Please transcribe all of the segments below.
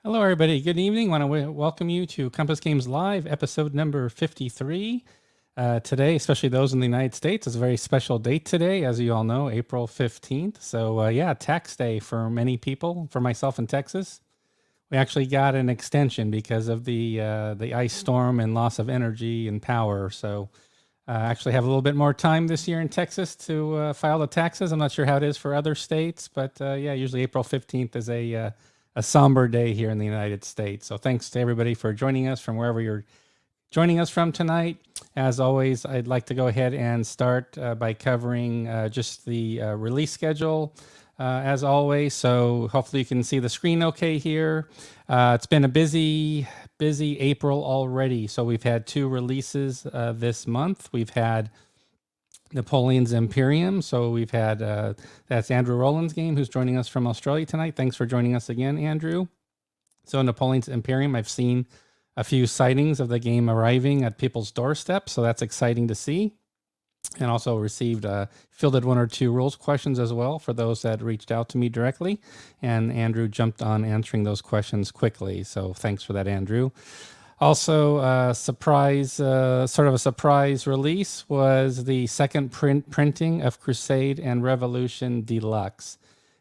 Hello, everybody. Good evening. Want to welcome you to Compass Games Live, episode number 53. Today, especially those in the United States, is a very special date today, as you all know, April 15th. So, tax day for many people, for myself in Texas. We actually got an extension because of the ice storm and loss of energy and power. So, actually have a little bit more time this year in Texas to file the taxes. I'm not sure how it is for other states, but usually April 15th is a somber day here in the United States. So thanks to everybody for joining us from wherever you're joining us from tonight. As always, I'd like to go ahead and start by covering just the release schedule, as always. So hopefully you can see the screen okay here. It's been a busy April already. So we've had 2 releases this month. We've had Napoleon's Imperium. So we've had, that's Andrew Rowland's game, who's joining us from Australia tonight. Thanks for joining us again, Andrew. So Napoleon's Imperium, I've seen a few sightings of the game arriving at people's doorsteps. So that's exciting to see. And also received, fielded 1 or 2 rules questions as well for those that reached out to me directly. And Andrew jumped on answering those questions quickly. So thanks for that, Andrew. Also, sort of a surprise release was the second printing of Crusade and Revolution Deluxe.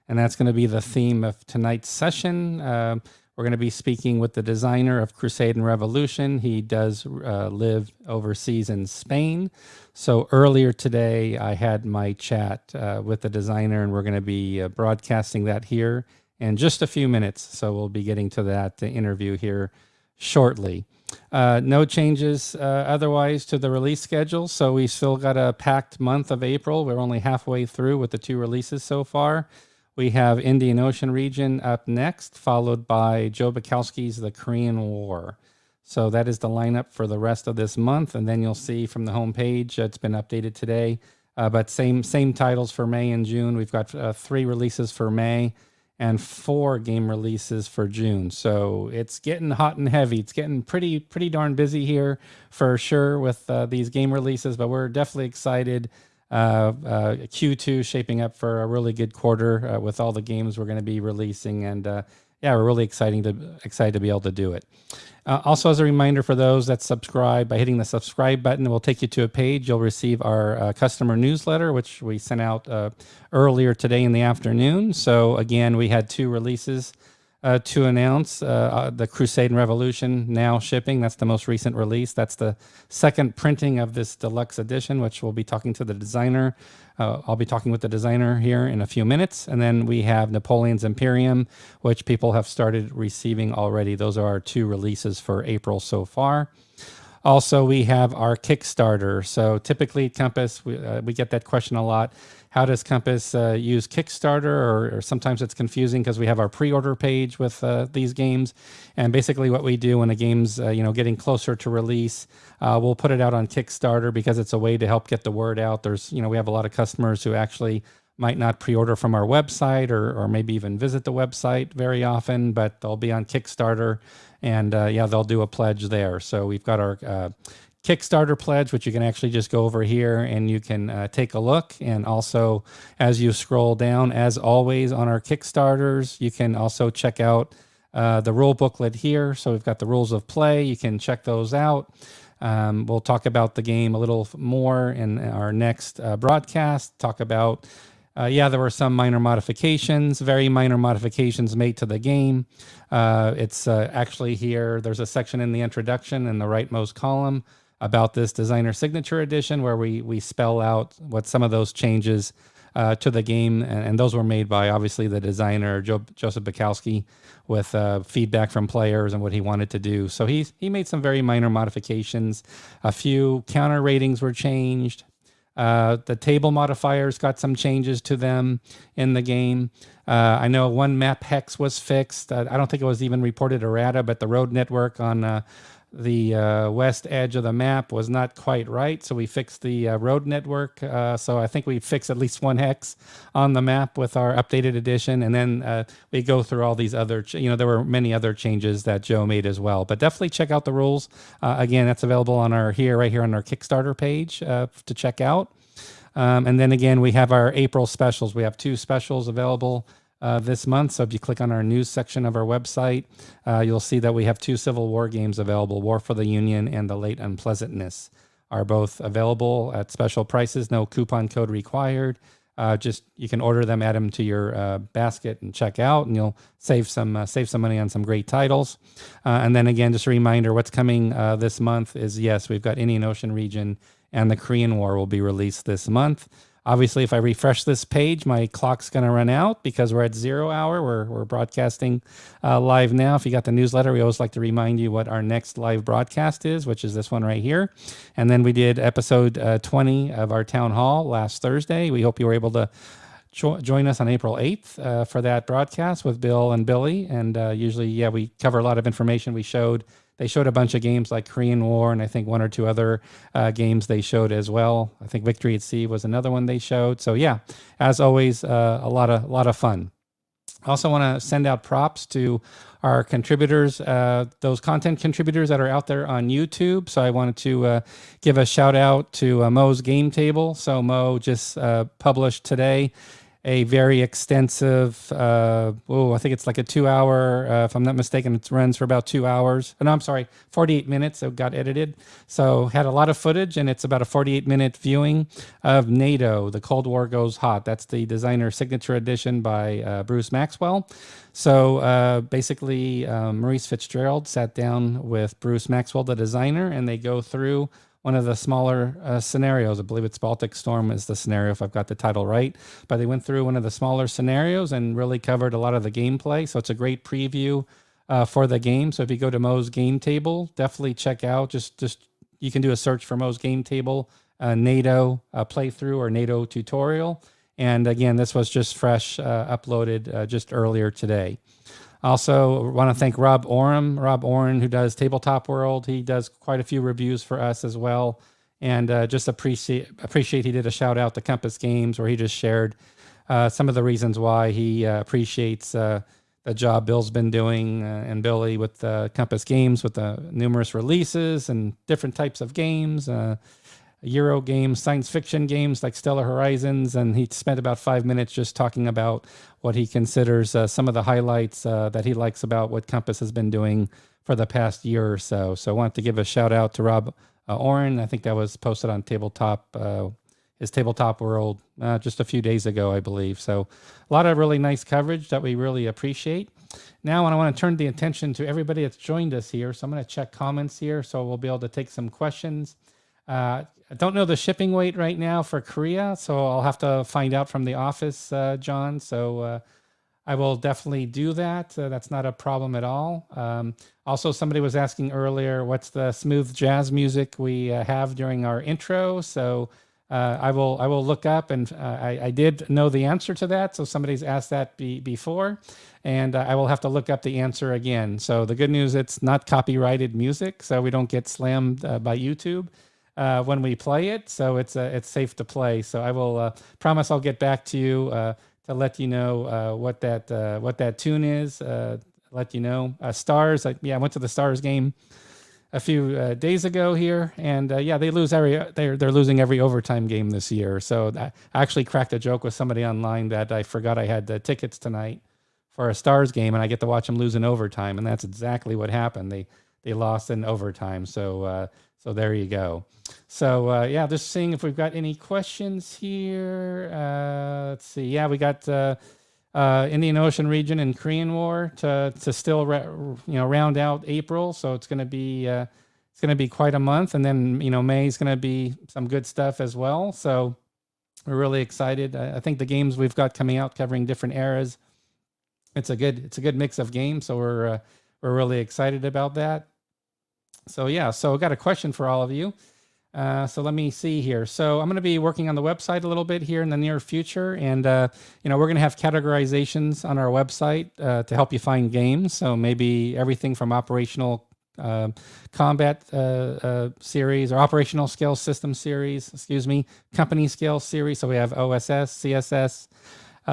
And that's going to be the theme of tonight's session. We're going to be speaking with the designer of Crusade and Revolution. He does live overseas in Spain. So earlier today, I had my chat with the designer, and we're going to be broadcasting that here in just a few minutes. So we'll be getting to that interview here shortly. No changes otherwise to the release schedule. So we still got a packed month of April. We're only halfway through with the 2 releases so far. We have Indian Ocean region up next, followed by Joe Bukowski's The Korean War. So that is the lineup for the rest of this month. And then you'll see from the homepage, it's been updated today. But same titles for May and June. We've got 3 releases for May and 4 game releases for June. So it's getting hot and heavy. It's getting pretty darn busy here for sure with these game releases, but we're definitely excited. Q2 shaping up for a really good quarter with all the games we're going to be releasing. And we're really excited to be able to do it. Also, as a reminder for those that subscribe, by hitting the subscribe button, it will take you to a page. You'll receive our customer newsletter, which we sent out earlier today in the afternoon. So again, we had 2 releases to announce. The Crusade and Revolution now shipping. That's the most recent release. That's the second printing of this deluxe edition, which we'll be talking to the designer. I'll be talking with the designer here in a few minutes. And then we have Napoleon's Imperium, which people have started receiving already. Those are our 2 releases for April so far. Also, we have our Kickstarter. So typically at Compass, we get that question a lot. How does Compass use Kickstarter? Or sometimes it's confusing because we have our pre-order page with these games. And basically what we do when a game's getting closer to release, we'll put it out on Kickstarter because it's a way to help get the word out. We have a lot of customers who actually might not pre-order from our website or maybe even visit the website very often, but they'll be on Kickstarter and they'll do a pledge there. So we've got our Kickstarter pledge, which you can actually just go over here and you can take a look. And also, as you scroll down, as always on our Kickstarters, you can also check out the rule booklet here. So we've got the rules of play. You can check those out. We'll talk about the game a little more in our next broadcast. Talk about, there were some minor modifications, very minor modifications made to the game. It's actually here. There's a section in the introduction in the rightmost column about this designer signature edition where we spell out what some of those changes to the game, and those were made by obviously the designer Joseph Bukowski with feedback from players and what he wanted to do. So he made some very minor modifications. A few counter ratings were changed. The table modifiers got some changes to them in the game. I know 1 map hex was fixed. I don't think it was even reported errata, but the road network on the west edge of the map was not quite right. So we fixed the road network. So I think we fixed at least 1 hex on the map with our updated edition. And then we go through all these other, there were many other changes that Joe made as well. But definitely check out the rules. Again, that's available on right here on our Kickstarter page to check out. And then again, we have our April specials. We have 2 specials available this month. So if you click on our news section of our website, you'll see that we have 2 Civil War games available. War for the Union and The Late Unpleasantness are both available at special prices. No coupon code required. Just you can order them, add them to your basket, and check out, and you'll save some money on some great titles. And then again, just a reminder, what's coming this month is, yes, we've got Indian Ocean region and the Korean War will be released this month. Obviously, if I refresh this page, my clock's going to run out because we're at 0 hour. We're broadcasting live now. If you got the newsletter, we always like to remind you what our next live broadcast is, which is this one right here. And then we did episode 20 of our town hall last Thursday. We hope you were able to join us on April 8th for that broadcast with Bill and Billy. And usually, we cover a lot of information. They showed a bunch of games like Korean War, and I think 1 or 2 other games they showed as well. I think Victory at Sea was another one they showed. So yeah, as always, a lot of fun. I also want to send out props to our contributors, those content contributors that are out there on YouTube. So I wanted to give a shout out to Mo's Game Table. So Mo just published today a very extensive, I think it's like a 2-hour, if I'm not mistaken, it runs for about 2 hours. No, I'm sorry, 48 minutes, so it got edited. So had a lot of footage, and it's about a 48-minute viewing of NATO, The Cold War Goes Hot. That's the designer signature edition by Bruce Maxwell. So basically, Maurice Fitzgerald sat down with Bruce Maxwell, the designer, and they go through one of the smaller scenarios. I believe it's Baltic Storm is the scenario, if I've got the title right. But they went through one of the smaller scenarios and really covered a lot of the gameplay. So it's a great preview for the game. So if you go to Mo's Game Table, definitely check out. Just you can do a search for Mo's Game Table, NATO playthrough or NATO tutorial. And again, this was just fresh uploaded just earlier today. Also, want to thank Rob Oren, who does Tabletop World. He does quite a few reviews for us as well. And just appreciate he did a shout out to Compass Games, where he just shared some of the reasons why he appreciates the job Bill's been doing and Billy with Compass Games, with the numerous releases and different types of games. Euro games, science fiction games like Stellar Horizons, and he spent about 5 minutes just talking about what he considers some of the highlights that he likes about what Compass has been doing for the past year or so. So I want to give a shout out to Rob Oren. I think that was posted on his Tabletop World just a few days ago, I believe. So a lot of really nice coverage that we really appreciate. Now, I want to turn the attention to everybody that's joined us here. So I'm going to check comments here so we'll be able to take some questions. I don't know the shipping weight right now for Korea, so I'll have to find out from the office, John. So I will definitely do that. That's not a problem at all. Also, somebody was asking earlier, what's the smooth jazz music we have during our intro? So I will look up, and I did know the answer to that. So somebody's asked that before, and I will have to look up the answer again. So the good news, it's not copyrighted music, so we don't get slammed by YouTube when we play it, so it's safe to play. So I will promise I'll get back to you to let you know what that tune is. Let you know. Stars, I went to the Stars game a few days ago here, and they lose they're losing every overtime game this year. So I actually cracked a joke with somebody online that I forgot I had the tickets tonight for a Stars game, and I get to watch them lose in overtime, and that's exactly what happened. They lost in overtime. So there you go. So just seeing if we've got any questions here. Let's see. Yeah, we got Indian Ocean region and Korean War to still round out April. So it's going to be quite a month, and then May is going to be some good stuff as well. So we're really excited. I think the games we've got coming out covering different eras. It's a good mix of games. So we're really excited about that. So I got a question for all of you. So let me see here. So I'm going to be working on the website a little bit here in the near future, and we're going to have categorizations on our website to help you find games. So maybe everything from operational combat series or operational scale system series, company scale series. So we have OSS, CSS.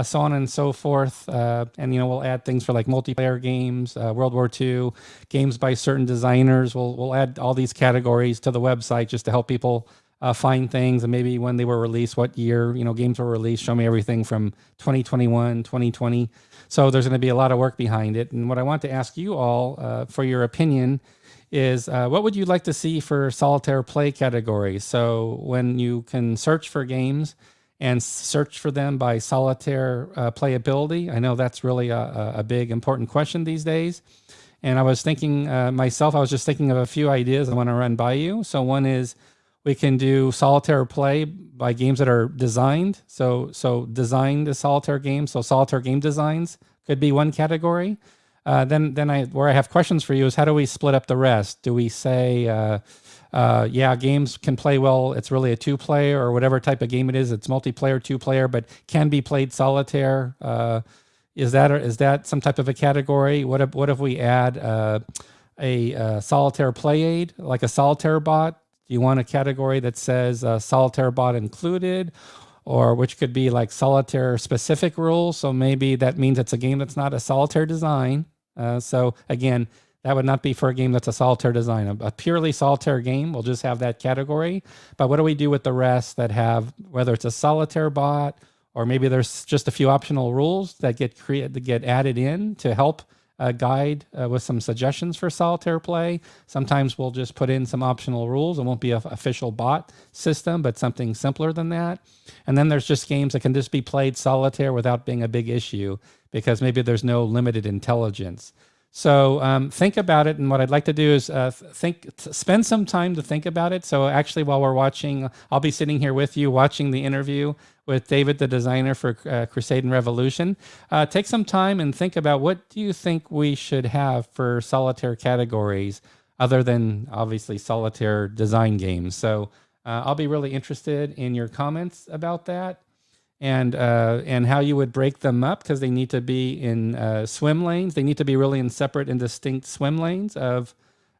So on and so forth. And we'll add things for like multiplayer games, World War II, games by certain designers. We'll add all these categories to the website just to help people find things, and maybe when they were released, what year, games were released. Show me everything from 2021, 2020, So there's going to be a lot of work behind it. And what I want to ask you all for your opinion is what would you like to see for solitaire play categories? So when you can search for games and search for them by solitaire playability, I know that's really a big important question these days. And I was thinking myself, I was just thinking of a few ideas I want to run by you. So one is we can do solitaire play by games that are designed. So designed as solitaire games. So solitaire game designs could be one category. Then where I have questions for you is how do we split up the rest? Do we say, yeah, games can play well, it's really a two-player or whatever type of game it is, it's multiplayer, two-player, but can be played solitaire? Is that some type of a category? What if we add a solitaire play aid, like a solitaire bot? Do you want a category that says solitaire bot included? Or which could be like solitaire specific rules. So maybe that means it's a game that's not a solitaire design. So again, that would not be for a game that's a solitaire design. A purely solitaire game will just have that category. But what do we do with the rest that have, whether it's a solitaire bot, or maybe there's just a few optional rules that get added in to help guide with some suggestions for solitaire play. Sometimes we'll just put in some optional rules. It won't be an official bot system, but something simpler than that. And then there's just games that can just be played solitaire without being a big issue because maybe there's no limited intelligence. So think about it. And what I'd like to do is spend some time to think about it. So actually, while we're watching, I'll be sitting here with you watching the interview with David, the designer for Crusade and Revolution. Take some time and think about what do you think we should have for solitaire categories other than obviously solitaire design games. So I'll be really interested in your comments about that and how you would break them up because they need to be in swim lanes. They need to be really in separate and distinct swim lanes of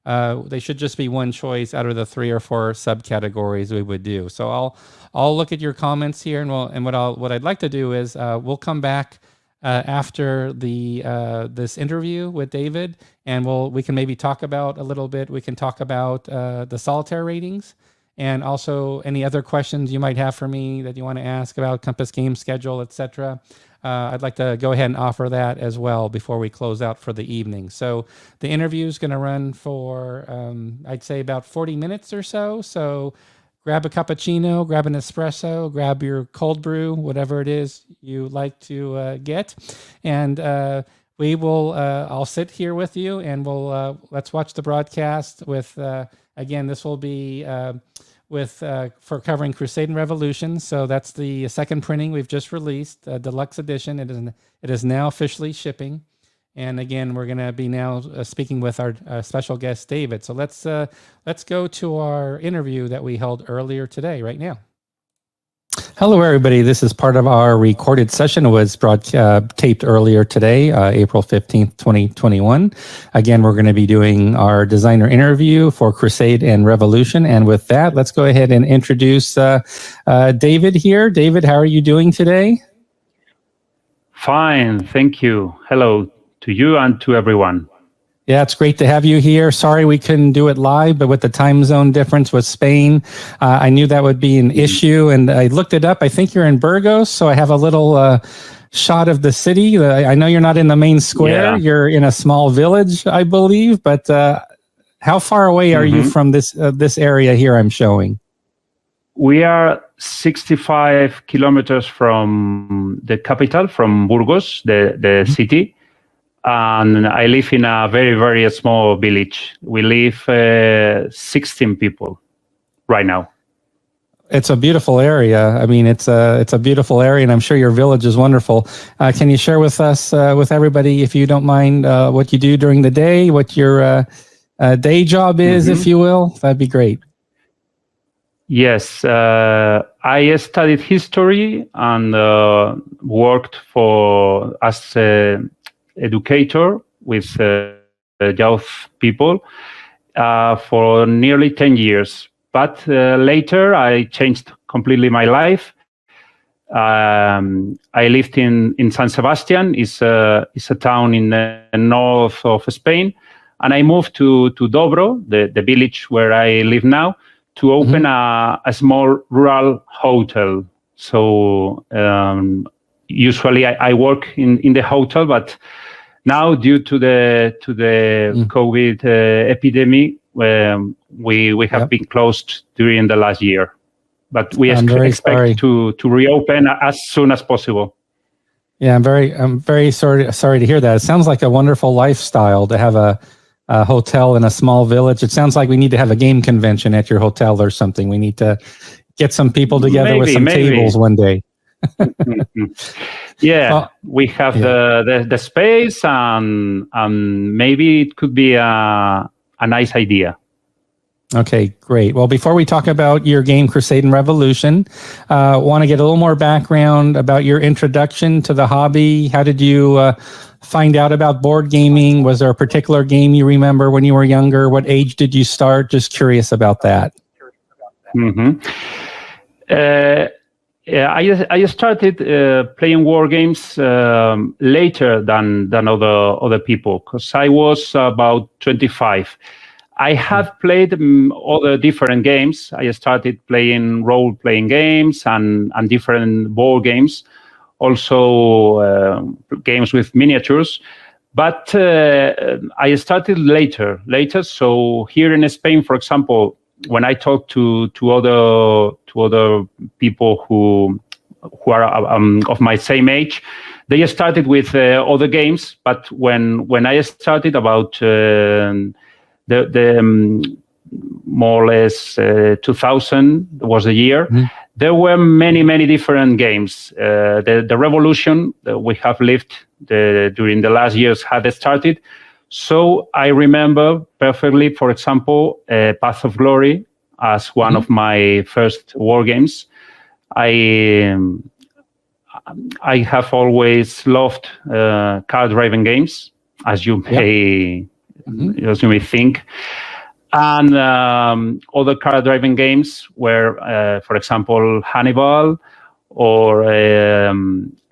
they should just be one choice out of the 3 or 4 subcategories we would do. So I'll look at your comments here, and what I'd like to do is we'll come back after this interview with David, and we can maybe talk about a little bit. We can talk about the solitaire ratings, and also any other questions you might have for me that you want to ask about Compass game schedule, etc. I'd like to go ahead and offer that as well before we close out for the evening. So the interview is going to run for, I'd say about 40 minutes or so. So grab a cappuccino, grab an espresso, grab your cold brew, whatever it is you like to get. And I'll sit here with you and let's watch the broadcast with, again, this will be for covering Crusade and Revolution. So that's the second printing we've just released, deluxe edition. It is now officially shipping. And again, we're going to be now speaking with our special guest, David. So let's go to our interview that we held earlier today, right now. Hello, everybody. This is part of our recorded session. It was taped earlier today, April 15th, 2021. Again, we're going to be doing our designer interview for Crusade and Revolution. And with that, let's go ahead and introduce David here. David, how are you doing today? Fine, thank you. Hello to you and to everyone. Yeah, it's great to have you here. Sorry we couldn't do it live, but with the time zone difference with Spain, I knew that would be an issue. And I looked it up. I think you're in Burgos, so I have a little shot of the city. I know you're not in the main square. Yeah. You're in a small village, I believe. But how far away are you from this area here I'm showing? We are 65 kilometers from the capital, from Burgos, the city. And I live in a very, very small village. We live 16 people right now. It's a beautiful area. I mean, it's a beautiful area, and I'm sure your village is wonderful. Can you share with us, with everybody, if you don't mind, what you do during the day, what your day job is, if you will? That'd be great. Yes, I studied history and worked as educator with youth people for nearly 10 years. But later I changed completely my life. I lived in San Sebastian, it's a town in the north of Spain. And I moved to Dobro, the village where I live now, to open a small rural hotel. So usually I work in the hotel, but now due to the COVID epidemic, we have been closed during the last year. But we expect to reopen as soon as possible. Yeah, I'm very sorry to hear that. It sounds like a wonderful lifestyle to have a hotel in a small village. It sounds like we need to have a game convention at your hotel or something. We need to get some people together with some tables one day. Yeah, well, we have the space, and maybe it could be a nice idea. Okay, great. Well, before we talk about your game, Crusade and Revolution, want to get a little more background about your introduction to the hobby. How did you find out about board gaming? Was there a particular game you remember when you were younger? What age did you start? Just curious about that. I started playing war games later than other people, because I was about 25. I have played other different games. I started playing role-playing games and different board games, also games with miniatures. But I started later. So here in Spain, for example, when I talk to other people who are of my same age, they started with other games. But when I started about the more or less 2000 was the year. There were many different games. The revolution that we have lived during the last years had started. So I remember perfectly, for example, Path of Glory as one of my first war games. I have always loved card-driven games, as you may as you may think. And other card-driven games were, for example, Hannibal, or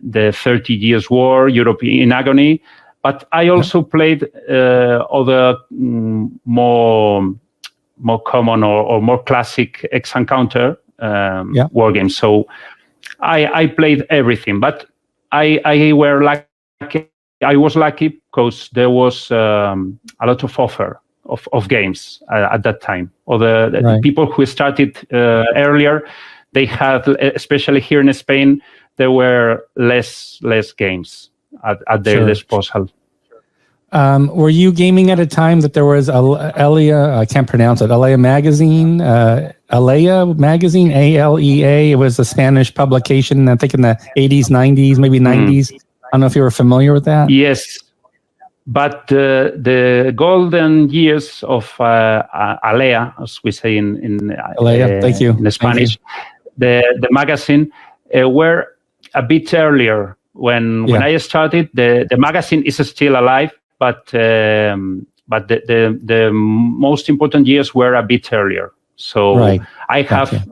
the 30 Years' War, Europe in Agony. But I also played other more common or more classic X Encounter war games. So I played everything, but I was lucky because there was a lot of offer of games at that time. Or the people who started earlier, they had, especially here in Spain, there were less games at their disposal. Were you gaming at a time that there was Alea? I can't pronounce it. Alea magazine. Alea magazine. ALEA. It was a Spanish publication. I think in the 80s, 90s, maybe 90s. I don't know if you were familiar with that. Yes, but the golden years of Alea, as we say in Alea, thank you. In Spanish, the magazine were a bit earlier. When I started, the magazine is still alive, but the most important years were a bit earlier. So I have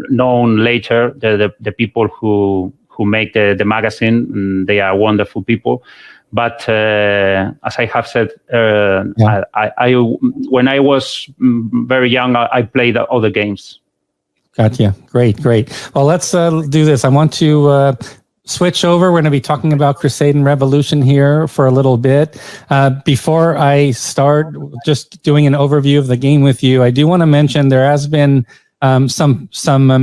known later the people who make the magazine. They are wonderful people. But as I have said, I when I was very young, I played other games. Gotcha. Great. Well, let's do this. I want to switch over. We're going to be talking about Crusade and Revolution here for a little bit. Before I start just doing an overview of the game with you, I do want to mention there has been some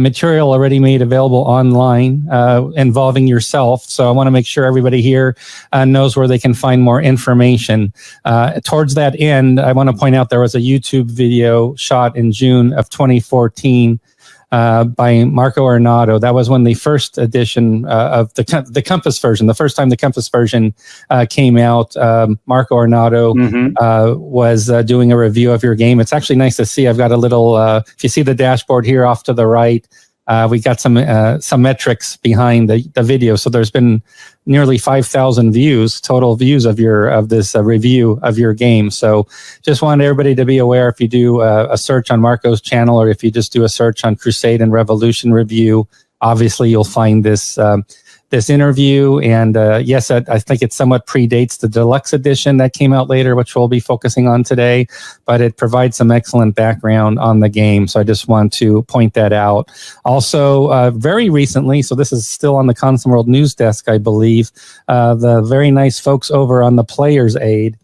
material already made available online involving yourself. So I want to make sure everybody here knows where they can find more information. Towards that end, I want to point out there was a YouTube video shot in June of 2014 by Marco Arnaudo. That was when the first edition of the Compass version, the first time the Compass version came out. Marco Arnaudo was doing a review of your game. It's actually nice to see. I've got a little, if you see the dashboard here off to the right, we got some metrics behind the video. So there's been nearly 5,000 total views of this review of your game. So just wanted everybody to be aware, if you do a search on Marco's channel, or if you just do a search on Crusade and Revolution review, obviously you'll find this this interview. And yes, I think it somewhat predates the deluxe edition that came out later, which we'll be focusing on today, but it provides some excellent background on the game. So I just want to point that out. Also, very recently, so this is still on the Console World News Desk, I believe, the very nice folks over on the Player's Aid,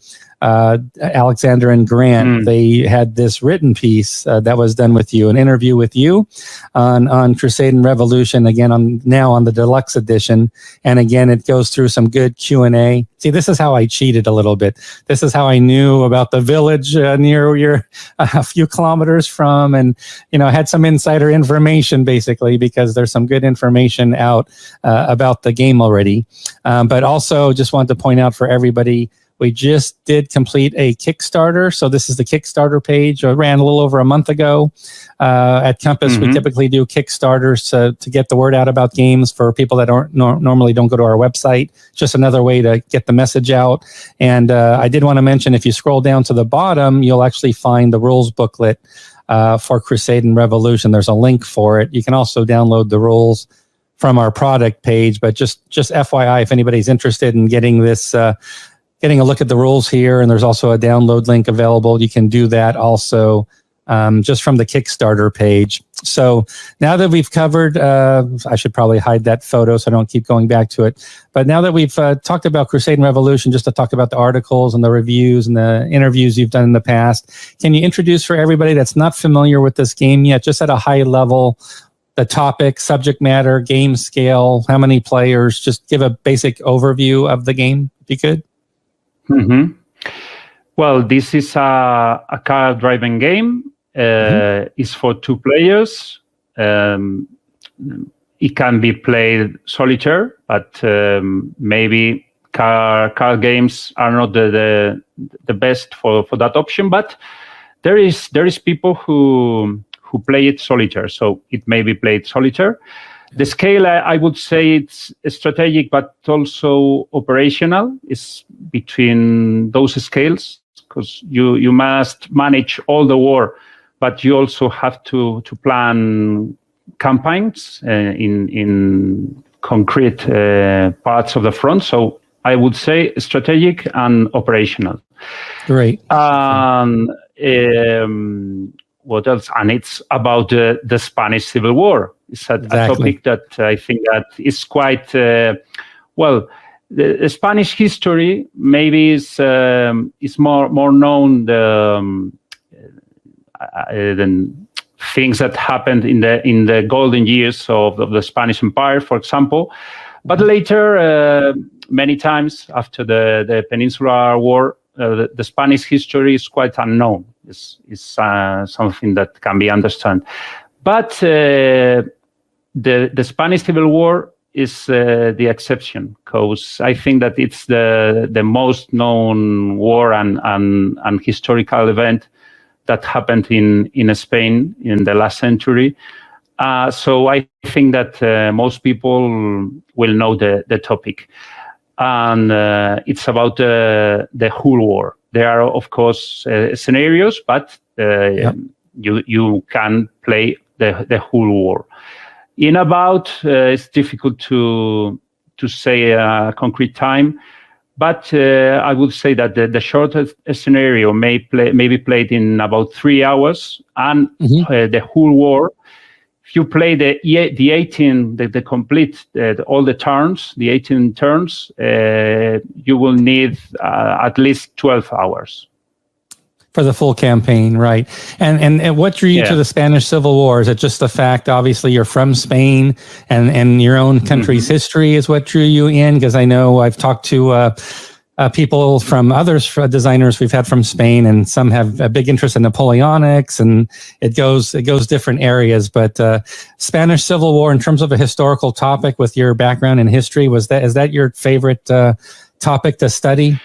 Alexander and Grant, they had this written piece that was done with you, an interview with you on Crusade and Revolution, again, now on the deluxe edition. And again, it goes through some good Q&A. See, this is how I cheated a little bit. This is how I knew about the village near you're a few kilometers from, and, I had some insider information, basically, because there's some good information out about the game already. But also just wanted to point out for everybody, we just did complete a Kickstarter. So this is the Kickstarter page. I ran a little over a month ago. At Compass, we typically do Kickstarters to get the word out about games for people that normally don't go to our website. Just another way to get the message out. And I did want to mention, if you scroll down to the bottom, you'll actually find the rules booklet for Crusade and Revolution. There's a link for it. You can also download the rules from our product page. But just FYI, if anybody's interested in getting this, getting a look at the rules here, and there's also a download link available. You can do that also just from the Kickstarter page. So now that we've covered, I should probably hide that photo so I don't keep going back to it. But now that we've talked about Crusade and Revolution, just to talk about the articles and the reviews and the interviews you've done in the past, can you introduce for everybody that's not familiar with this game yet, just at a high level, the topic, subject matter, game scale, how many players, just give a basic overview of the game, if you could? Well, this is a car-driving game. It's for 2 players. It can be played solitaire, but maybe car games are not the best for that option. But there is people who play it solitaire, so it may be played solitaire. The scale, I would say, it's strategic, but also operational. It's between those scales, because you must manage all the war, but you also have to plan campaigns in concrete parts of the front. So I would say strategic and operational. Great. What else? And it's about the Spanish Civil War. It's a topic that I think that is quite well. The Spanish history maybe is more known than things that happened in the golden years of the Spanish Empire, for example. But later, many times after the Peninsular War, the Spanish history is quite unknown. It's something that can be understood. But the Spanish Civil War is the exception, because I think that it's the most known war and historical event that happened in Spain in the last century. So I think that most people will know the topic. And it's about the whole war. There are, of course, scenarios, but you can play the whole war. In about, it's difficult to say a concrete time, but I would say that the shortest scenario may be played in about 3 hours, and the whole war. If you play the 18, the complete, all the turns, the 18 turns, you will need at least 12 hours. For the full campaign, right. And what drew you to the Spanish Civil War? Is it just the fact, obviously, you're from Spain and your own country's history is what drew you in? Because I know I've talked to people from designers we've had from Spain, and some have a big interest in Napoleonics, and it goes different areas. But Spanish Civil War, in terms of a historical topic with your background in history, is that your favorite topic to study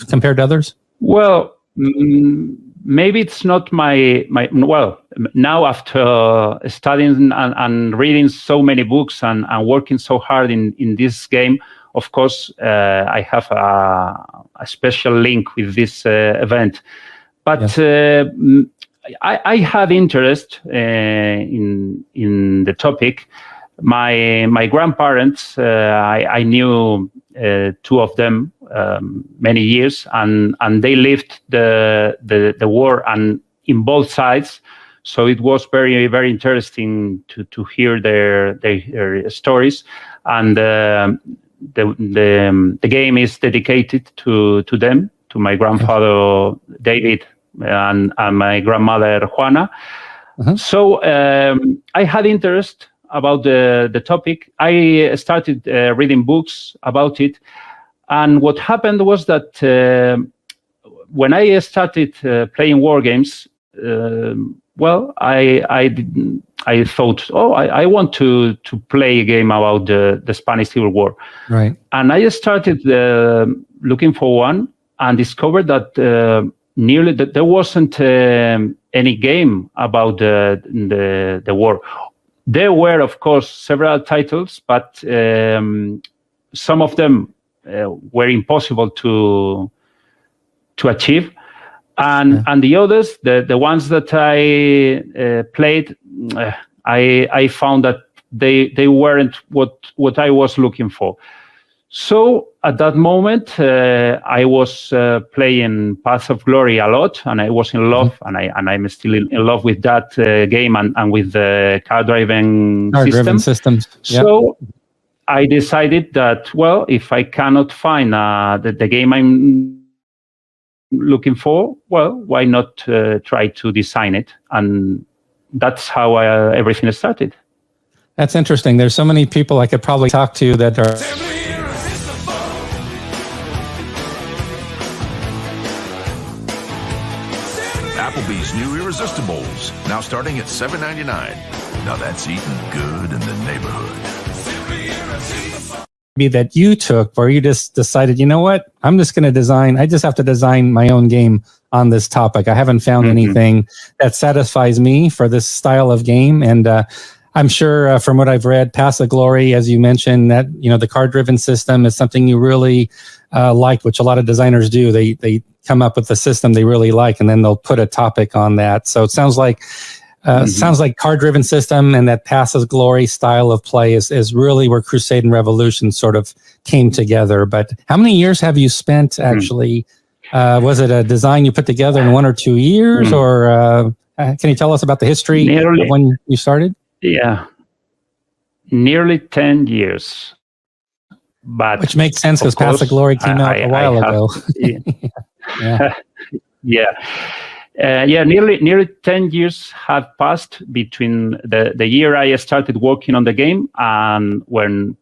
compared to others? Well, maybe it's not my well, now after studying and reading so many books and working so hard in this game, of course, I have a special link with this event. But I had interest in the topic, My grandparents, I knew two of them many years, and they lived the war and in both sides. So it was very, very interesting to hear their stories. And the game is dedicated to them, to my grandfather David and my grandmother Juana. So I had interest about the topic. I started reading books about it, and what happened was that when I started playing war games, well, I thought, I want to play a game about the Spanish Civil War, right? And I started looking for one and discovered that there wasn't any game about the war. There were, of course, several titles, but some of them were impossible to achieve. And the others, the ones that I played, I found that they weren't what I was looking for. So at that moment, I was playing Paths of Glory a lot, and I was in love, and I'm still in love with that game and with the car-driven systems. So I decided that, well, if I cannot find the game I'm looking for, well, why not try to design it? And that's how everything started. That's interesting. There's so many people I could probably talk to that are Applebee's new Irresistibles, now starting at $7.99. Now that's eating good in the neighborhood. That you took where you just decided, you know what, I'm just going to design, I just have to design my own game on this topic. I haven't found anything that satisfies me for this style of game. And I'm sure from what I've read, Paths of Glory, as you mentioned, that, you know, the card-driven system is something you really like, which a lot of designers do. They come up with a system they really like, and then they'll put a topic on that. So it sounds like card-driven system and that Paths of Glory style of play is really where Crusade and Revolution sort of came together. But how many years have you spent actually? Was it a design you put together in 1 or 2 years, or can you tell us about the history of when you started? Yeah, nearly 10 years. But which makes sense because Paths of Glory came out a while ago. Nearly 10 years have passed between the year I started working on the game and when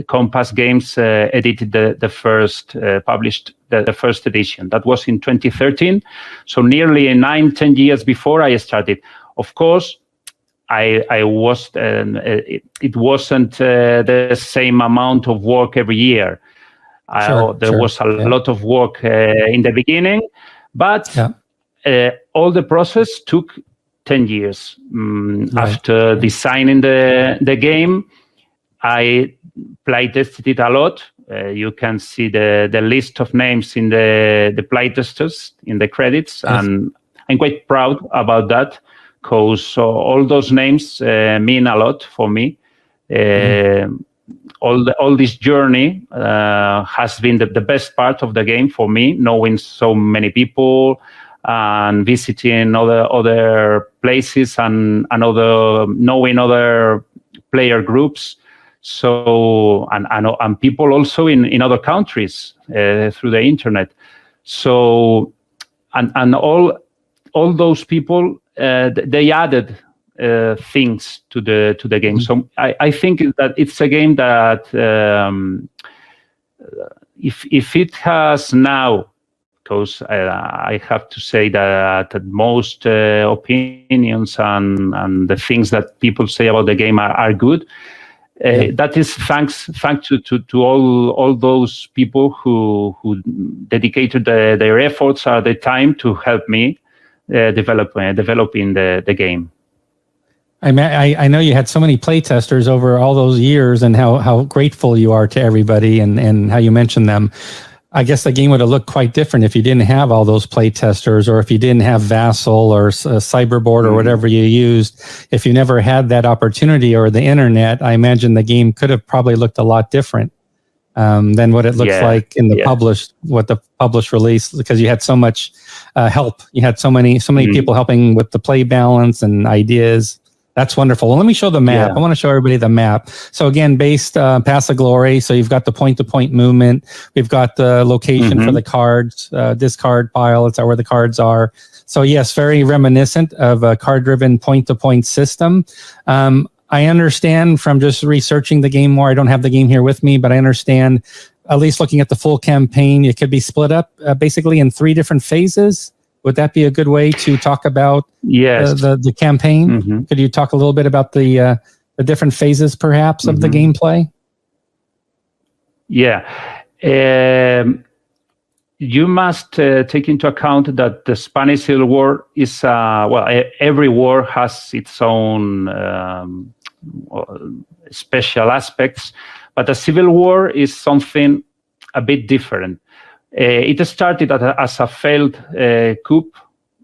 Compass Games edited the first, published the first edition. That was in 2013. So nearly 9-10 years before I started. Of course, I was. It wasn't the same amount of work every year. There was a lot of work in the beginning, but all the process took 10 years. After designing the game, I playtested it a lot. You can see the list of names in the playtesters in the credits, and I'm quite proud about that because all those names mean a lot for me. All this journey has been the best part of the game for me, knowing so many people and visiting other places and knowing other player groups. So and people also in other countries through the internet. So and all those people they added things to the game. So I think that it's a game that if it has now, because I have to say that most opinions and the things that people say about the game are good. That is thanks to all those people who dedicated their efforts at the time to help me developing the game. I mean, I know you had so many playtesters over all those years, and how grateful you are to everybody, and how you mentioned them. I guess the game would have looked quite different if you didn't have all those play testers, or if you didn't have Vassal or Cyberboard or whatever you used. If you never had that opportunity or the internet, I imagine the game could have probably looked a lot different than what it looks like in the published release, because you had so much help. You had so many people helping with the play balance and ideas. That's wonderful. Well, let me show the map. I want to show everybody the map. So again, based Pass of Glory. So you've got the point-to-point movement. We've got the location for the cards, discard pile. It's where the cards are. So yes, very reminiscent of a card-driven point-to-point system. I understand from just researching the game more. I don't have the game here with me, but I understand, at least looking at the full campaign, it could be split up basically in 3 different phases. Would that be a good way to talk about the campaign? Could you talk a little bit about the different phases, perhaps, of the gameplay? Yeah. You must take into account that the Spanish Civil War is, every war has its own special aspects, but the Civil War is something a bit different. It started as a failed coup,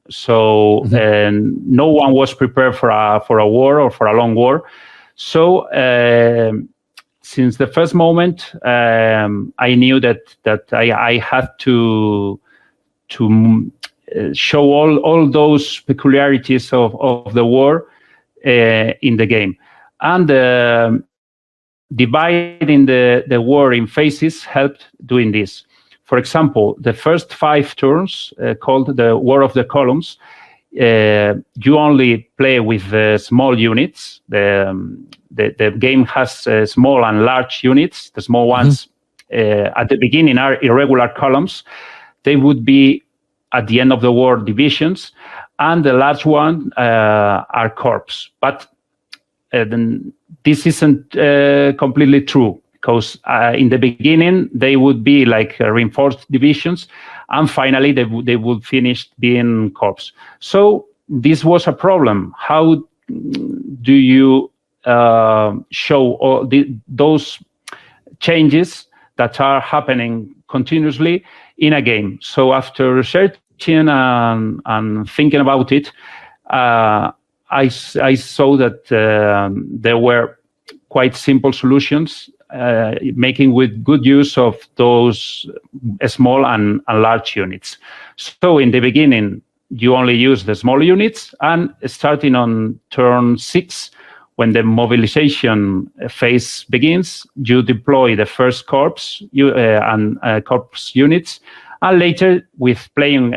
so no one was prepared for a war or for a long war. So since the first moment, I knew that I had to show all those peculiarities of the war in the game, and dividing the war in phases helped doing this. For example, the first 5 turns, called the War of the Columns, you only play with small units. The game has small and large units. The small ones at the beginning are irregular columns. They would be at the end of the war divisions, and the large one are corps. But this isn't completely true, because in the beginning they would be like reinforced divisions, and finally they would finish being corps. So this was a problem. How do you show all those changes that are happening continuously in a game? So after researching and thinking about it, I saw that there were quite simple solutions, making with good use of those small and large units. So in the beginning, you only use the small units, and starting on turn 6, when the mobilization phase begins, you deploy the first corps and corps units, and later, with playing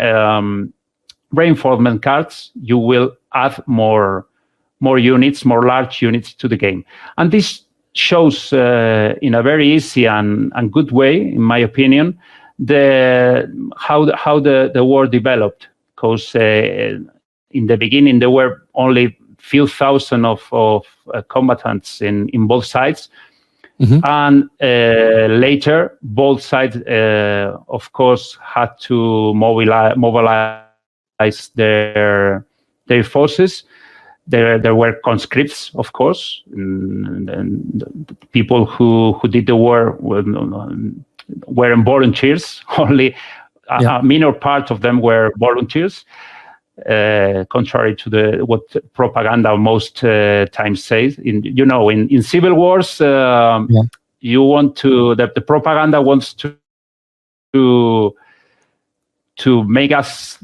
reinforcement cards, you will add more units, more large units to the game. And this shows in a very easy and good way, in my opinion, how the war developed. Because in the beginning there were only few thousand of combatants in both sides, and later both sides, of course, had to mobilize their forces. There were conscripts, of course, and the people who did the war weren't volunteers. Only a minor part of them were volunteers, contrary to what propaganda most times says. In civil wars, you want the propaganda wants to make us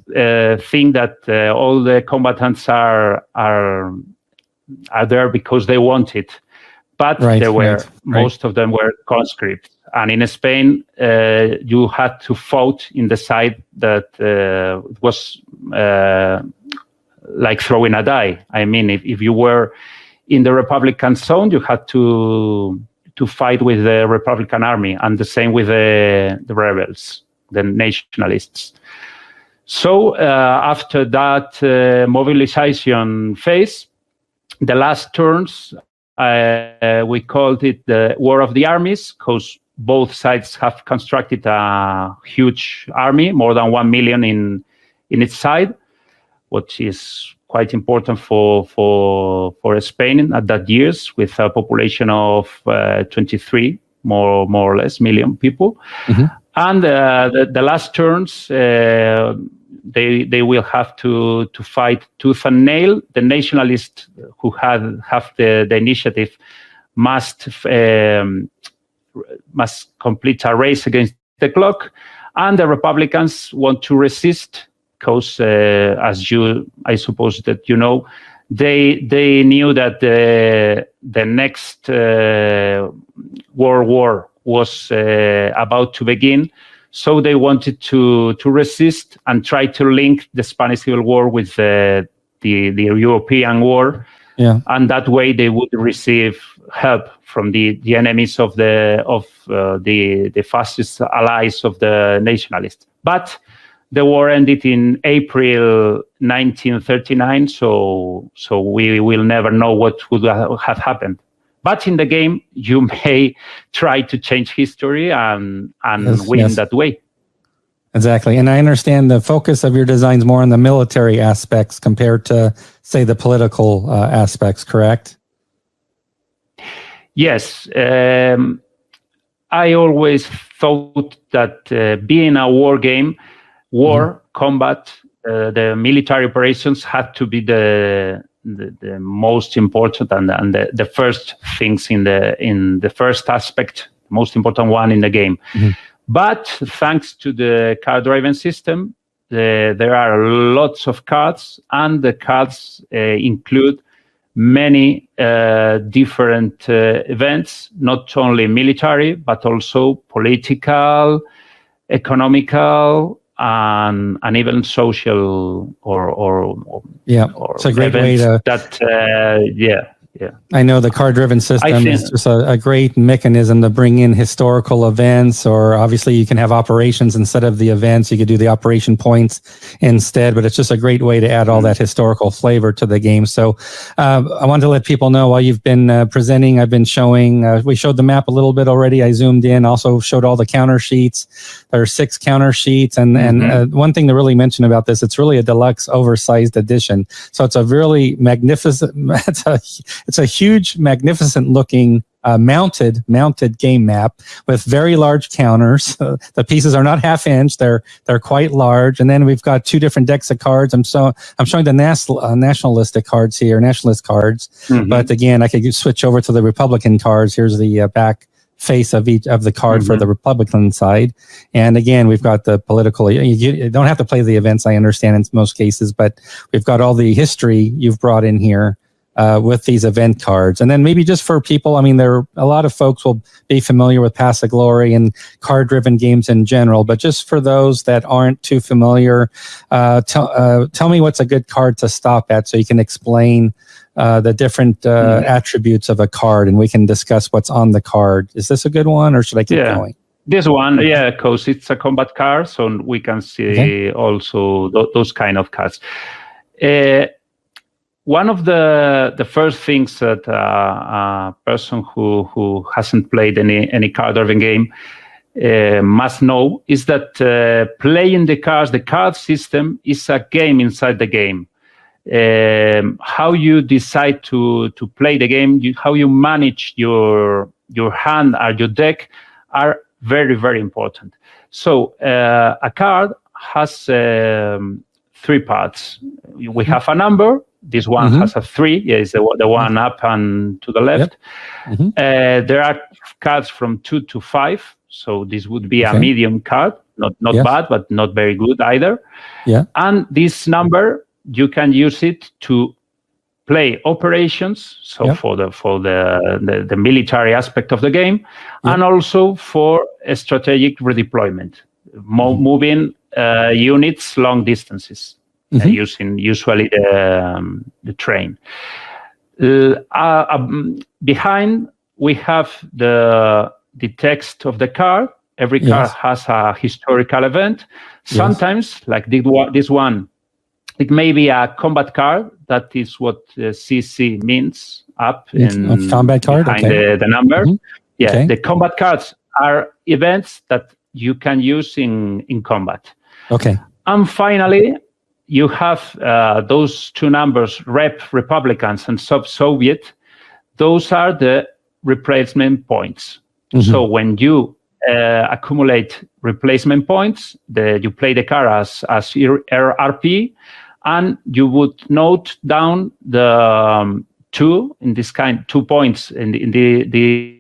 think that all the combatants are there because they want it, but most of them were conscripts. And in Spain, you had to vote in the side that was like throwing a die. I mean, if you were in the Republican zone, you had to fight with the Republican army, and the same with the rebels, the nationalists. So after that mobilization phase, the last turns, we called it the War of the Armies, because both sides have constructed a huge army, more than 1 million in its side, which is quite important for Spain at that years, with a population of 23 more or less million people. And the last turns, they will have to fight tooth and nail. The nationalists who have the initiative must complete a race against the clock, and the Republicans want to resist because, I suppose that you know, they knew that the next World War was about to begin, so they wanted to resist and try to link the Spanish Civil War with the European War, and that way they would receive help from the enemies of the fascist allies of the nationalists. But the war ended in April 1939, so we will never know what would have happened. But in the game, you may try to change history and win that way. Exactly. And I understand the focus of your designs more on the military aspects compared to, say, the political aspects, correct? Yes. I always thought that being a war game, combat, the military operations had to be the most important and the first things in the first aspect, most important one in the game. But thanks to the card-driven system, there are lots of cards, and the cards include many different events, not only military, but also political, economical, and even social or it's a great way to that I know the card-driven system is just a great mechanism to bring in historical events, or obviously you can have operations instead of the events. You could do the operation points instead, but it's just a great way to add all that historical flavor to the game. So I wanted to let people know while you've been presenting, I've been showing, we showed the map a little bit already. I zoomed in, also showed all the counter sheets. There are 6 counter sheets. And one thing to really mention about this, it's really a deluxe oversized edition. So it's a really magnificent, it's a huge, magnificent looking mounted game map with very large counters. The pieces are not half-inch; they're quite large. And then we've got 2 different decks of cards. I'm showing the nationalistic cards here, nationalist cards. But again, I could switch over to the Republican cards. Here's the back face of each of the card for the Republican side. And again, we've got the political. You don't have to play the events, I understand, in most cases, but we've got all the history you've brought in here. With these event cards. And then maybe just for people, I mean, there are a lot of folks will be familiar with Pass of Glory and card-driven games in general, but just for those that aren't too familiar, tell me what's a good card to stop at so you can explain the different attributes of a card, and we can discuss what's on the card. Is this a good one, or should I keep going? This one, because it's a combat card, so we can see also those kind of cards. One of the first things that a person who hasn't played any card-driven game must know is that playing the card system is a game inside the game. How you decide to play the game, how you manage your hand or your deck are very, very important. So a card has 3 parts. We have a number. This one has a 3. Is the one up and to the left. There are cards from 2 to 5. So this would be a medium card, not bad, but not very good either. And this number, you can use it to play operations. So for the military aspect of the game, and also for a strategic redeployment, moving units long distances. Using usually the train. Behind, we have the text of the card. Every card has a historical event. Sometimes, like this one, it may be a combat card. That is what CC means, up in combat card behind the number. The combat cards are events that you can use in combat. And finally, you have those 2 numbers, Republicans and Soviet. Those are the replacement points. So when you accumulate replacement points. You play the card as your RP, and you would note down the 2 points in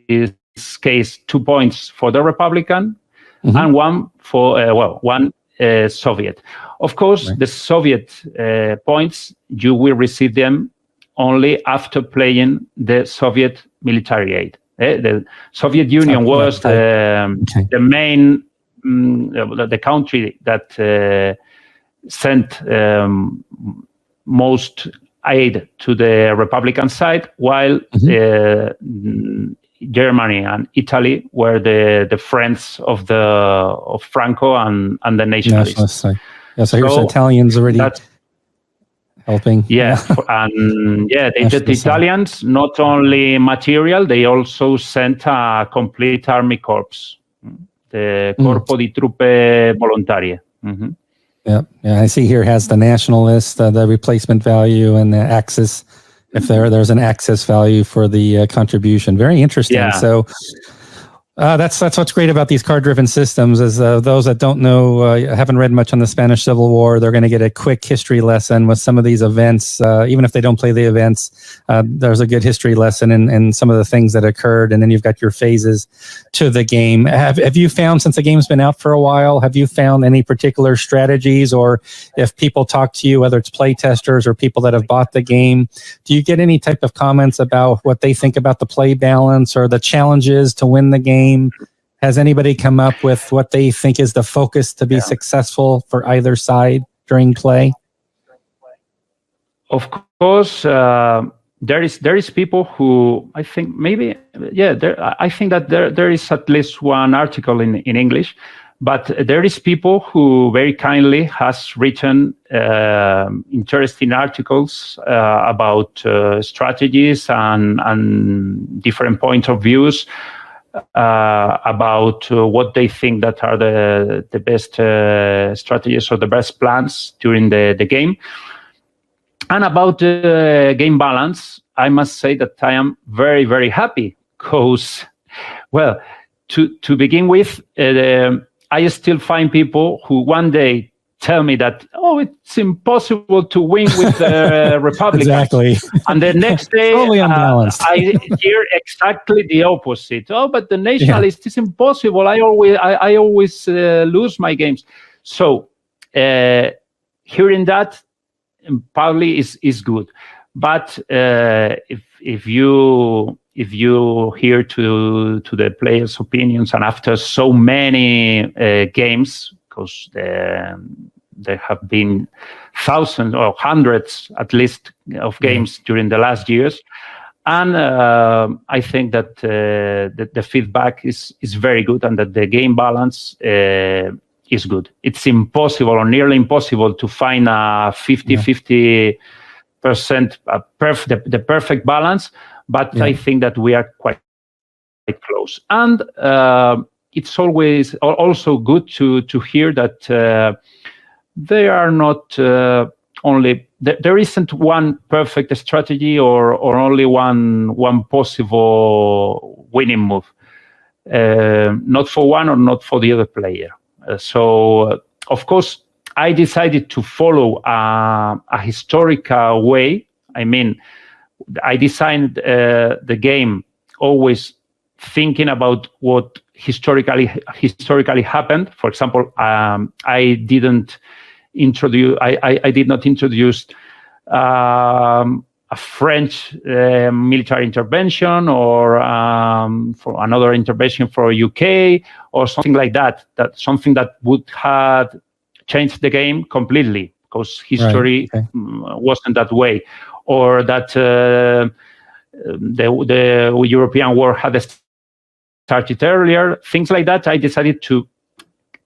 this case, 2 points for the Republican, and 1 for one Soviet. Of course, the Soviet points, you will receive them only after playing the Soviet military aid. The Soviet Union was the main, the country that sent most aid to the Republican side, while Germany and Italy were the friends of Franco and the nationalists. So here's the Italians already helping. The Italians not only material, they also sent a complete army corps, the Corpo di Truppe Volontarie. Yeah, I see here has the nationalist, the replacement value, and the axis. If there's an access value for the contribution. Very interesting. Yeah. So that's what's great about these card-driven systems is those that don't know, haven't read much on the Spanish Civil War, they're going to get a quick history lesson with some of these events. Even if they don't play the events, there's a good history lesson in some of the things that occurred, and then you've got your phases to the game. Have you found, since the game's been out for a while, have you found any particular strategies, or if people talk to you, whether it's play testers or people that have bought the game, do you get any type of comments about what they think about the play balance or the challenges to win the game? Has anybody come up with what they think is the focus to be successful for either side during play? Of course, there is people who I think maybe I think that there is at least one article in English, but there is people who very kindly has written interesting articles about strategies and different point of views. About what they think that are the best strategies or the best plans during the game. And about the game balance, I must say that I am very, very happy because, well, to begin with, I still find people who one day tell me that, it's impossible to win with the Republicans. Exactly. And the next day, totally unbalanced. I hear exactly the opposite. But the nationalist is impossible. I always lose my games. So hearing that probably is good. But if you hear to the players' opinions, and after so many games, because there have been thousands or hundreds at least of games during the last years, and I think that the feedback is very good, and that the game balance is good. It's impossible or nearly impossible to find a 50% the perfect balance, but I think that we are quite close. And it's always also good to hear that they are not only there isn't one perfect strategy or only one possible winning move, not for one or not for the other player. So of course I decided to follow a historical way. I mean, I designed the game always thinking about what historically happened. For example, I did not introduce a French military intervention or for another intervention for UK or something like that. That's something that would have changed the game completely, because history wasn't that way, or that the European war had started earlier, things like that. I decided to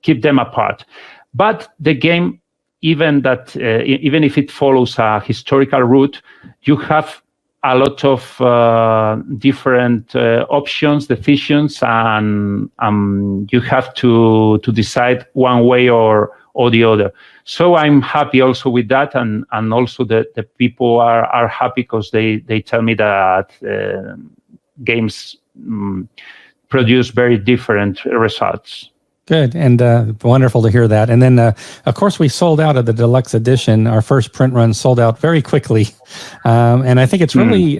keep them apart. But the game, even if it follows a historical route, you have a lot of different options, decisions, and you have to decide one way or the other. So I'm happy also with that, and also the people are happy because they tell me that games produce very different results. Good, and wonderful to hear that. And then, of course, we sold out of the deluxe edition. Our first print run sold out very quickly. And I think it's really,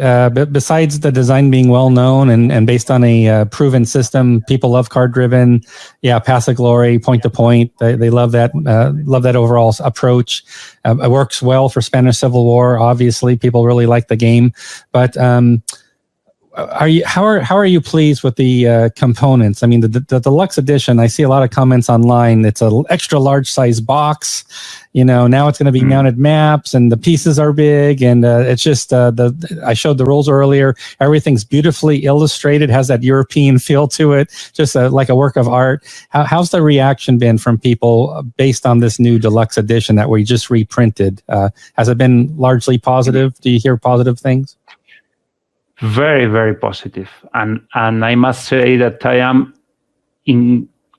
besides the design being well-known and based on a proven system, people love card-driven, Path of Glory, point-to-point. They love that overall approach. It works well for Spanish Civil War. Obviously, people really like the game. But how are you pleased with the components? I mean, the deluxe edition, I see a lot of comments online. It's an extra large size box. Now it's going to be mounted maps, and the pieces are big, and it's just I showed the rules earlier. Everything's beautifully illustrated, has that European feel to it, just like a work of art. How's the reaction been from people based on this new deluxe edition that we just reprinted? Has it been largely positive? Do you hear positive things? Very, very positive. And I must say that I am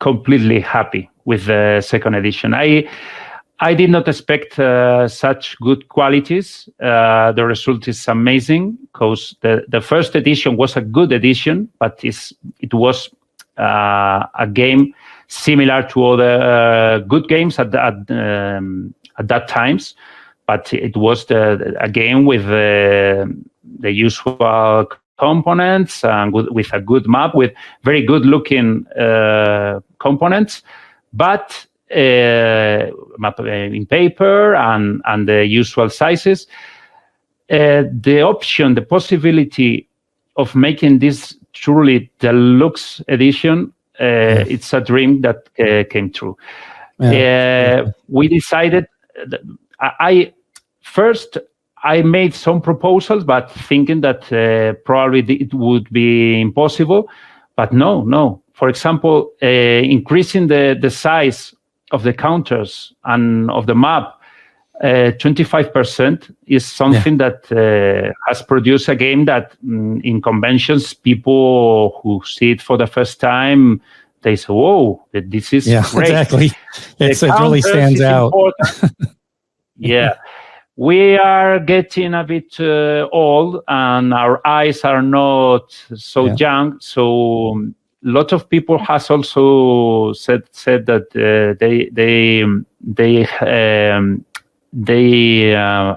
completely happy with the second edition. I did not expect such good qualities. The result is amazing, because the first edition was a good edition, but it was a game similar to other good games at that times, but it was a game with the usual components and with a good map, with very good looking components, but map in paper and the usual sizes. The possibility of making this truly deluxe edition, it's a dream that came true. We decided I made some proposals, but thinking that probably it would be impossible. But no. For example, increasing the size of the counters and of the map 25% is something that has produced a game that in conventions, people who see it for the first time, they say, whoa, this is great. Exactly. It really stands out. We are getting a bit old, and our eyes are not so young. So a lot of people has also said that they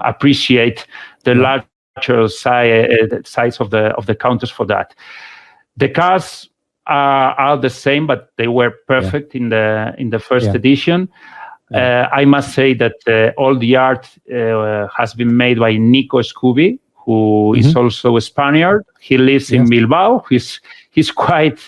appreciate the larger size of the counters for that. The cards are the same, but they were perfect in the first edition. I must say that all the art has been made by Nico Scooby, who is also a Spaniard. He lives in Bilbao. He's quite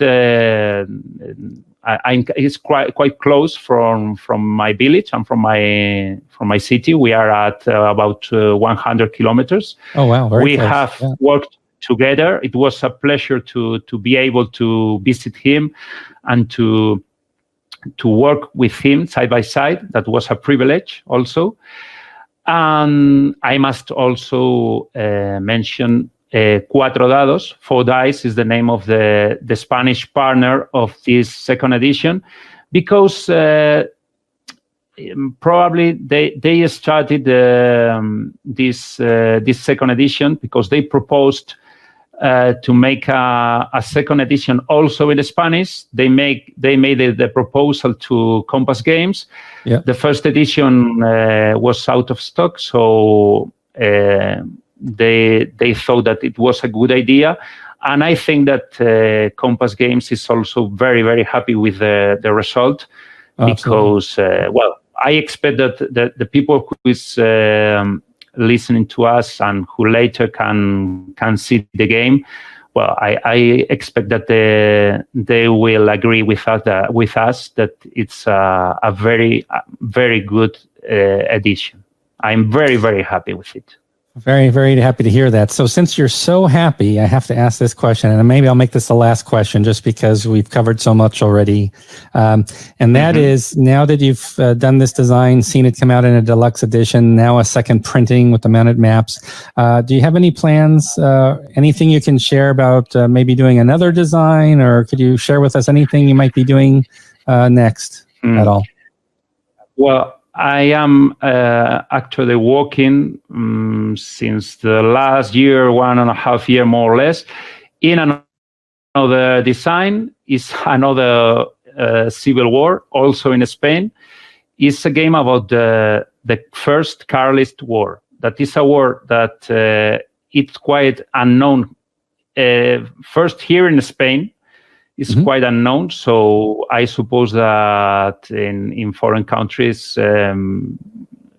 he's quite close from my village and from my city. We are at about 100 kilometers. Oh wow! We have worked together. It was a pleasure to be able to visit him and to work with him side by side. That was a privilege also. And I must also mention Cuatro Dados. 4 Dice is the name of the Spanish partner of this second edition, because probably they started this second edition because they proposed to make a second edition also in Spanish. They made the proposal to Compass Games. The first edition was out of stock, so they thought that it was a good idea. And I think that Compass Games is also very, very happy with the result. Because, I expect that the people who is listening to us and who later can see the game, I expect that they will agree with us that it's a very, very good edition. I'm very, very happy with it. Very, very happy to hear that. So since you're so happy, I have to ask this question, and maybe I'll make this the last question just because we've covered so much already. And that is, now that you've done this design, seen it come out in a deluxe edition, now a second printing with the mounted maps, do you have any plans, anything you can share about maybe doing another design, or could you share with us anything you might be doing next at all? Well, I am actually working since the last year, 1.5 years more or less, in another design. is another civil war, also in Spain. It's a game about the first Carlist War. That is a war that it's quite unknown. First here in Spain, it's quite unknown. So I suppose that in foreign countries,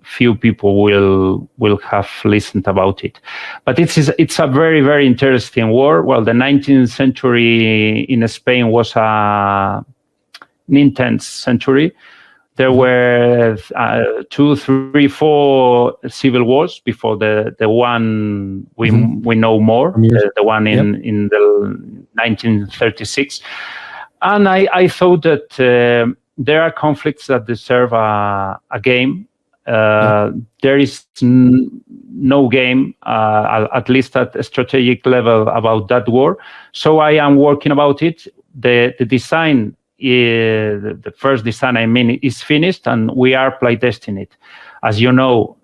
few people will have listened about it. But it's a very, very interesting war. Well, the 19th century in Spain was an intense century. There were 2, 3, 4 civil wars before the one we know more, the one in the 1936. And I thought that there are conflicts that deserve a game. There is no game, at least at a strategic level, about that war. So I am working about it. The design, the first design, is finished, and we are playtesting it. As you know,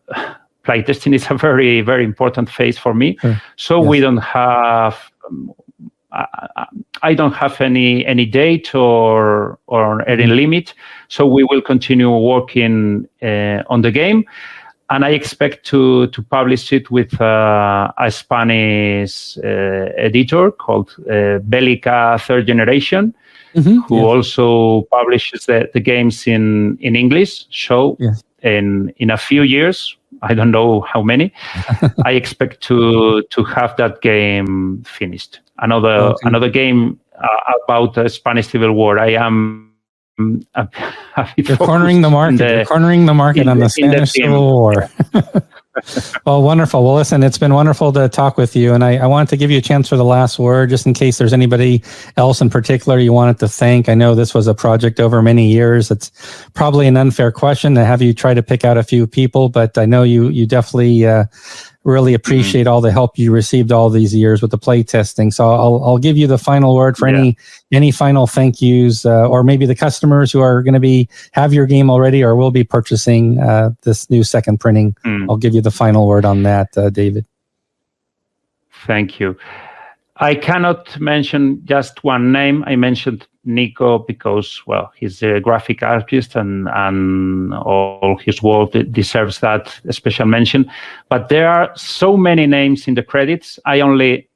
playtesting is a very, very important phase for me. So we don't have. I don't have any date or any limit, so we will continue working on the game, and I expect to publish it with a Spanish editor called Bellica Third Generation, who also publishes the games in English. So in a few years, I don't know how many, I expect to have that game finished. Another game about the Spanish Civil War. I am You're cornering the market. You're cornering the market on the Spanish Civil War. Well, wonderful. Well, listen, it's been wonderful to talk with you. And I wanted to give you a chance for the last word, just in case there's anybody else in particular you wanted to thank. I know this was a project over many years. It's probably an unfair question to have you try to pick out a few people, but I know you definitely really appreciate all the help you received all these years with the play testing. So I'll give you the final word for any final thank yous, or maybe the customers who are going to have your game already or will be purchasing this new second printing. I'll give you the final word on that, David. Thank you. I cannot mention just one name. I mentioned Nico because, well, he's a graphic artist and all his work deserves that special mention. But there are so many names in the credits. I only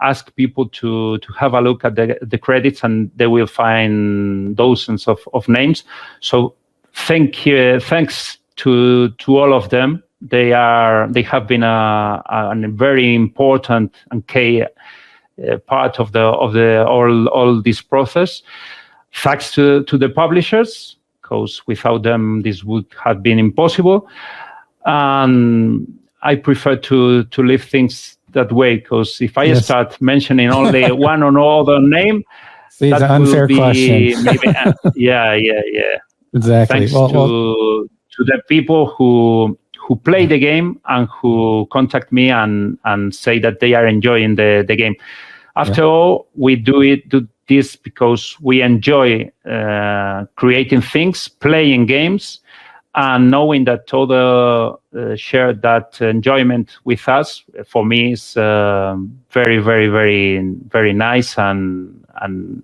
ask people to have a look at the credits, and they will find dozens of names. So thanks to all of them. They have been a very important and key part of all this process. Thanks to the publishers, because without them this would have been impossible. And I prefer to leave things that way, because if I start mentioning only one or no other name, see, that will unfair be question. Maybe Exactly. Thanks to the people who play the game and who contact me and say that they are enjoying the game. After all, we do this because we enjoy creating things, playing games, and knowing that others share that enjoyment with us. For me, is very, very, very, very nice, and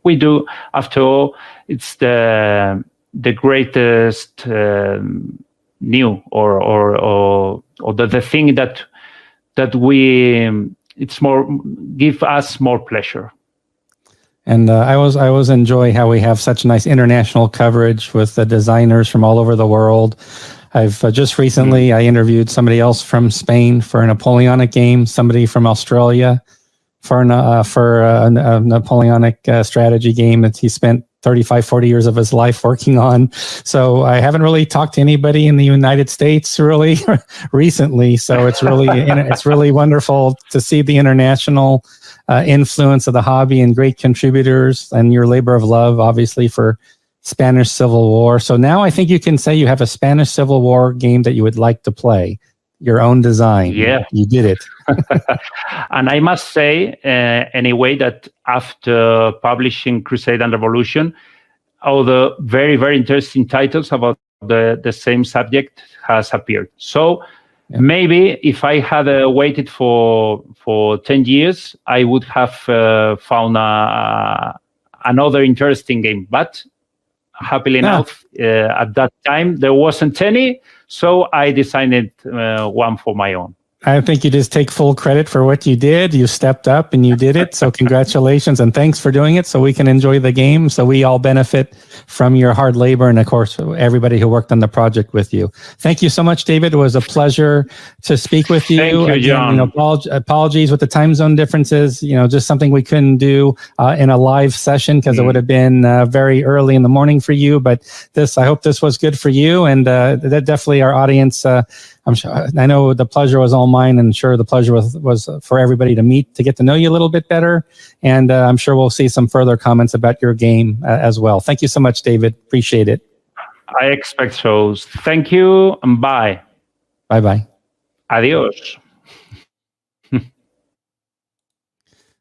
we do. After all, it's the greatest new or the thing that we it's more give us more pleasure. And I always enjoy how we have such nice international coverage with the designers from all over the world. I've just recently I interviewed somebody else from Spain for a Napoleonic game, somebody from Australia for a Napoleonic strategy game that he spent 35, 40 years of his life working on. So I haven't really talked to anybody in the United States really recently. So it's really wonderful to see the international influence of the hobby and great contributors and your labor of love, obviously, for Spanish Civil War. So now I think you can say you have a Spanish Civil War game that you would like to play, your own design. Yeah. You did it. And I must say, anyway, that after publishing Crusade and Revolution, all the very, very interesting titles about the same subject has appeared. So Maybe if I had waited for 10 years, I would have found another interesting game. But happily enough, at that time, there wasn't any. So I designed one for my own. I think you just take full credit for what you did. You stepped up and you did it. So congratulations and thanks for doing it so we can enjoy the game. So we all benefit from your hard labor and, of course, everybody who worked on the project with you. Thank you so much, David. It was a pleasure to speak with you. Thank you, John. Apologies with the time zone differences. Just something we couldn't do in a live session because it would have been very early in the morning for you. But I hope this was good for you. And that definitely our audience, I'm sure. I know the pleasure was all mine, and sure the pleasure was for everybody to get to know you a little bit better. And I'm sure we'll see some further comments about your game as well. Thank you so much, David. Appreciate it. I expect so. Thank you and bye. Bye-bye. Adios.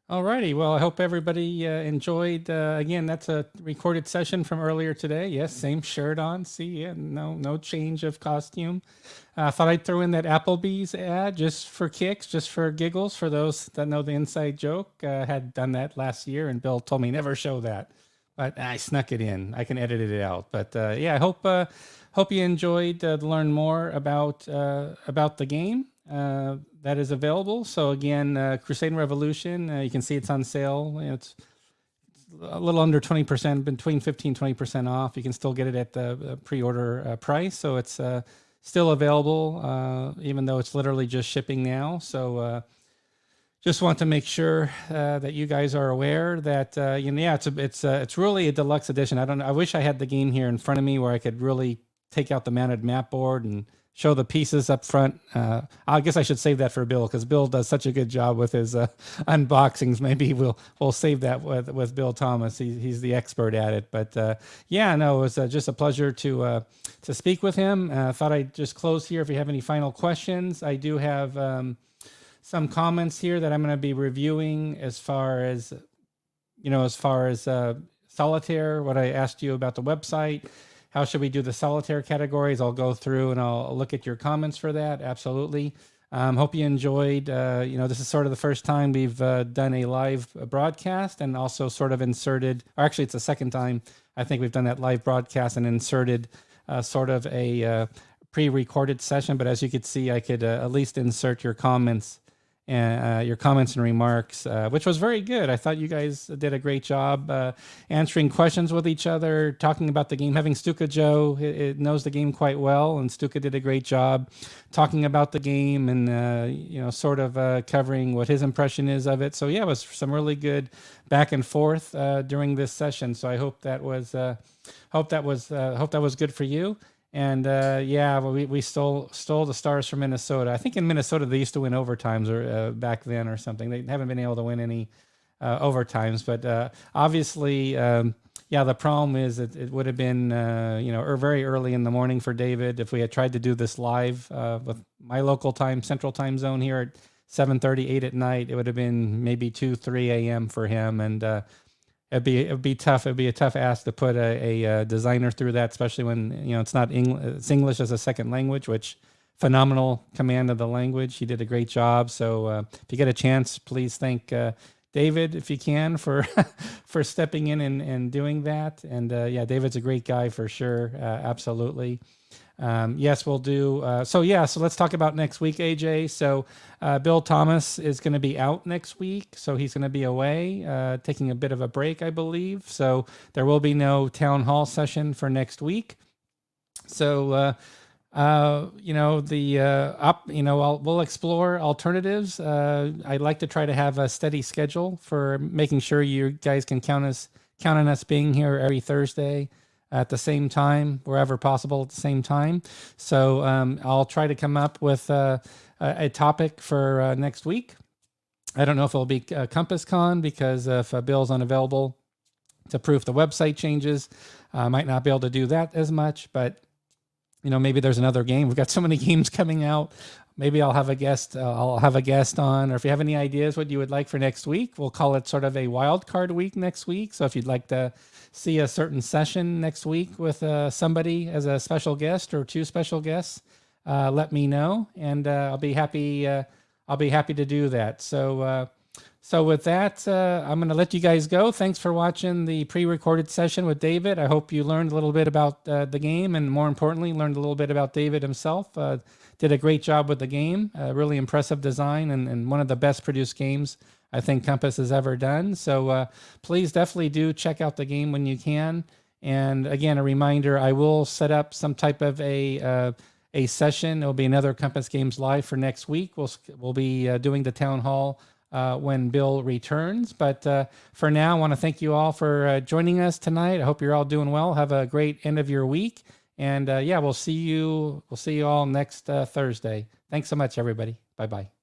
Alrighty. Well, I hope everybody enjoyed. Again, that's a recorded session from earlier today. Yes, same shirt on. See, no change of costume. I thought I'd throw in that Applebee's ad just for kicks, just for giggles. For those that know the inside joke, had done that last year, and Bill told me never show that, but I snuck it in. I can edit it out. But yeah, I hope you enjoyed to learn more about the game. That is available. So again, Crusade and Revolution, you can see it's on sale. It's a little under 20%, between 15-20% off. You can still get it at the pre-order price. So it's still available, even though it's literally just shipping now. So just want to make sure that you guys are aware that it's really a deluxe edition. I wish I had the game here in front of me where I could really take out the mounted map board and show the pieces up front. I guess I should save that for Bill because Bill does such a good job with his unboxings. Maybe we'll save that with Bill Thomas. He's the expert at it. But it was just a pleasure to speak with him. Thought I'd just close here. If you have any final questions, I do have some comments here that I'm going to be reviewing as far as solitaire. What I asked you about the website. How should we do the solitaire categories? I'll go through and I'll look at your comments for that. Absolutely. Hope you enjoyed. This is sort of the first time we've done a live broadcast and also sort of inserted, or actually it's the second time I think we've done that live broadcast and inserted sort of a pre-recorded session. But as you could see, I could at least insert your comments and remarks, which was very good. I thought you guys did a great job answering questions with each other, talking about the game. Having Stuka Joe, it knows the game quite well, and Stuka did a great job talking about the game and sort of covering what his impression is of it. So yeah, it was some really good back and forth during this session. So I hope that was good for you. And we stole the Stars from Minnesota. I think in Minnesota they used to win overtimes or back then or something. They haven't been able to win any overtimes, but obviously, the problem is it would have been very early in the morning for David if we had tried to do this live with my local time, Central Time Zone here at 7:30, 8 at night. It would have been maybe 2, 3 a.m. for him, and it'd be tough. It'd be a tough ask to put a designer through that, especially when it's not it's English as a second language. Which phenomenal command of the language. He did a great job. So if you get a chance, please thank David if you can for for stepping in and doing that. And David's a great guy for sure. Absolutely. Yes, we'll do. So let's talk about next week, AJ. So Bill Thomas is going to be out next week. So he's going to be away, taking a bit of a break, I believe. So there will be no town hall session for next week. So, we'll explore alternatives. I'd like to try to have a steady schedule for making sure you guys can count on us being here every Thursday at the same time, wherever possible at the same time. So I'll try to come up with a topic for next week. I don't know if it'll be Compass Con because if Bill's unavailable to proof the website changes, I might not be able to do that as much, but maybe there's another game. We've got so many games coming out. Maybe I'll have a guest. I'll have a guest on, or if you have any ideas what you would like for next week, we'll call it sort of a wild card week next week. So if you'd like to see a certain session next week with somebody as a special guest or 2 special guests, let me know, and I'll be happy to do that. So with that, I'm going to let you guys go. Thanks for watching the pre-recorded session with David. I hope you learned a little bit about the game, and more importantly, learned a little bit about David himself. Did a great job with the game. Really impressive design, and one of the best produced games I think Compass has ever done. So please definitely do check out the game when you can. And again, a reminder, I will set up some type of a session. It'll be another Compass Games Live for next week. We'll be doing the town hall when Bill returns. But for now, I want to thank you all for joining us tonight. I hope you're all doing well. Have a great end of your week. And yeah, we'll see you all next Thursday. Thanks so much, everybody. Bye-bye.